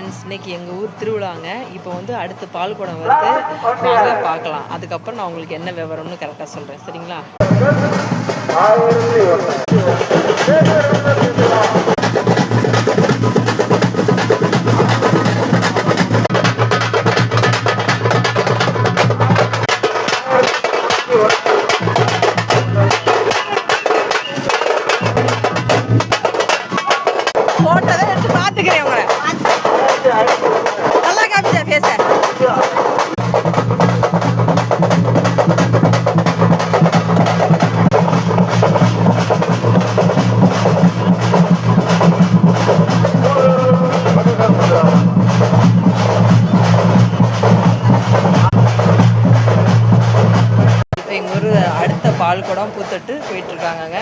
Friends, இன்றைக்கி எங்கள் ஊர் திருவிழாங்க. இப்போ வந்து அடுத்து பால் குடம் வருது, வாங்க பார்க்கலாம். அதுக்கப்புறம் நான் உங்களுக்கு என்ன விவரம்னு கரெக்டாக சொல்கிறேன், சரிங்களா? போட்டதை எடுத்து பார்த்துக்கிறேன் உங்களை. நல்லா காமிச்சா பேச. இப்போ எங்கள் ஊர் அடுத்த பால் குடம் பூத்தட்டு போயிட்டுருக்காங்கங்க.